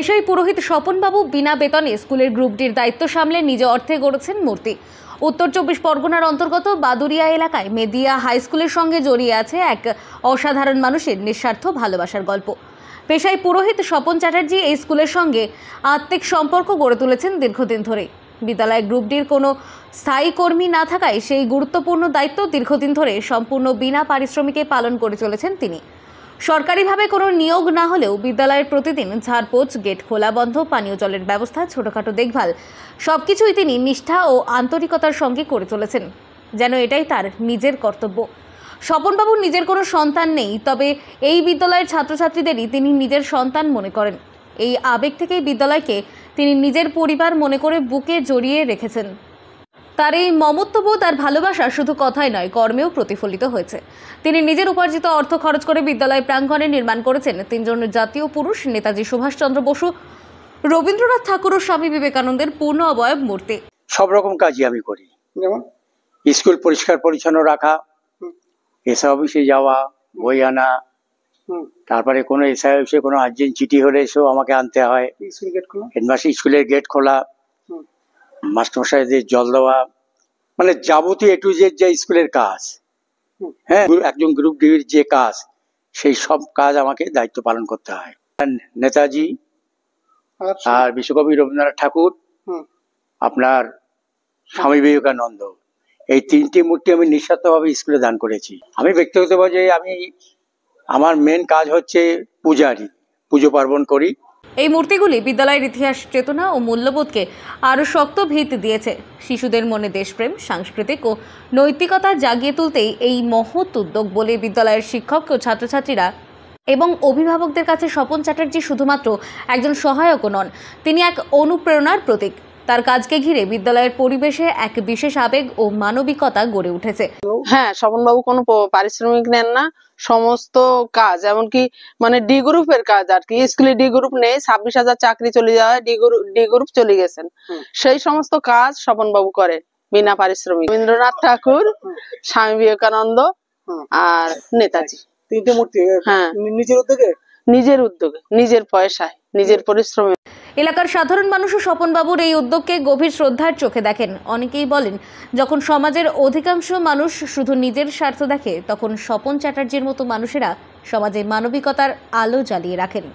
পেশায় পুরোহিত স্বপনবাবু বিনা বেতনে স্কুলের গ্রুপ ডির দায়িত্ব সামলে নিজ অর্থে গড়েছেন মূর্তি। উত্তর 24 পরগনার অন্তর্গত বাদুরিয়া এলাকায় মেদিয়া হাই স্কুলের সঙ্গে জড়িয়ে আছে এক অসাধারণ মানুষের নিঃস্বার্থ ভালোবাসার গল্প। পেশায় পুরোহিত স্বপন চ্যাটার্জি এই স্কুলের সঙ্গে আত্মিক সম্পর্ক গড়ে তুলেছেন দীর্ঘদিন ধরে। বিদ্যালয় গ্রুপ ডির কোনো স্থায়ী কর্মী না থাকায় সেই গুরুত্বপূর্ণ দায়িত্ব দীর্ঘদিন ধরে সম্পূর্ণ বিনা পারিশ্রমিকে পালন করে চলেছেন তিনি। সরকারিভাবে কোনো নিয়োগ না হলেও বিদ্যালয়ের প্রতিদিন ঝাড়পোছ, গেট খোলা বন্ধ, পানীয় জলের ব্যবস্থা, ছোটখাটো দেখভাল সবকিছুই তিনি নিষ্ঠা ও আন্তরিকতার সঙ্গে করে চলেছেন, যেন এটাই তার নিজের কর্তব্য। স্বপনবাবুর নিজের কোনো সন্তান নেই, তবে এই বিদ্যালয়ের ছাত্রছাত্রীদেরই তিনি নিজের সন্তান মনে করেন। এই আবেগ থেকেই বিদ্যালয়কে তিনি নিজের পরিবার মনে করে বুকে জড়িয়ে রেখেছেন। তার এই মমত্ববোধ আর ভালোবাসা শুধু কথায় নয়, কর্মেও প্রতিফলিত হয়েছে। তিনি নিজের উপার্জিত অর্থ খরচ করে বিদ্যালয় প্রাঙ্গণে নির্মাণ করেছেন 3 জন জাতীয় পুরুষ, নেতাজি সুভাষচন্দ্র বসু, রবীন্দ্রনাথ ঠাকুর ও স্বামী বিবেকানন্দের পূর্ণ অবয়ব মূর্তি। সব রকম কাজই আমি করি, যেমন স্কুল পরিষ্কার পরিচ্ছন্ন রাখা, এসআই অফিসে যাওয়া, বই আনা, তারপরে কোনো এসআই অফিসে কোনো আর্জেন্ট চিঠি হলে এসেও আমাকে আনতে হয়, হেডমাস্টার স্কুলের গেট খোলা, মাস্টারমশাইদের জল দেওয়া, মানে যাবতীয় এ টু জেড যে স্কুলের কাজ, হ্যাঁ, একজন গ্রুপ ডির যে কাজ, সেই সব কাজ আমাকে দায়িত্ব পালন করতে হয়। নেতাজি আর বিশ্বকবি রবীন্দ্রনাথ ঠাকুর, আপনার স্বামী বিবেকানন্দ, এই 3টি মূর্তি আমি নিঃস্বার্থভাবে স্কুলে দান করেছি। আমি ব্যক্তিগতভাবে আমার মেন কাজ হচ্ছে পূজারি, পুজো পার্বণ করি। এই মূর্তিগুলি বিদ্যালয়ের ইতিহাস, চেতনা ও মূল্যবোধকে আরও শক্ত ভিত দিয়েছে। শিশুদের মনে দেশপ্রেম, সাংস্কৃতিক ও নৈতিকতা জাগিয়ে তুলতেই এই মহৎ উদ্যোগ বলে বিদ্যালয়ের শিক্ষক ও ছাত্রছাত্রীরা এবং অভিভাবকদের কাছে স্বপন চ্যাটার্জি শুধুমাত্র একজন সহায়কও নন, তিনি এক অনুপ্রেরণার প্রতীক। তার কাজকে ঘিরে বিদ্যালয়ের পরিবেশে এক বিশেষ আবেগ ও মানবিকতা গড়ে উঠেছে। হ্যাঁ, স্বপনবাবু কোনো পারিশ্রমিক নেন না, সমস্ত কাজ এমনকি মানে ডি গ্রুপের কাজ আর কি, স্কুলে ডি গ্রুপ নেই, 26,000 চাকরি চলে যাওয়ায় ডি গ্রুপ চলে গেছেন, সেই সমস্ত কাজ স্বপনবাবু করে বিনা পারিশ্রমিক। রবীন্দ্রনাথ ঠাকুর, স্বামী বিবেকানন্দ আর নেতাজি, 3টে মূর্তি। হ্যাঁ, নিজের উদ্যোগে, নিজের পয়সায়, নিজের পরিশ্রমে। এলাকার সাধারণ মানুষও স্বপনবাবুর এই উদ্যোগকে গভীর শ্রদ্ধার চোখে দেখেন। অনেকেই বলেন, যখন সমাজের অধিকাংশ মানুষ শুধু নিজের স্বার্থ দেখে, তখন স্বপন চ্যাটার্জির মতো মানুষেরা সমাজে মানবিকতার আলো জ্বালিয়ে রাখেন।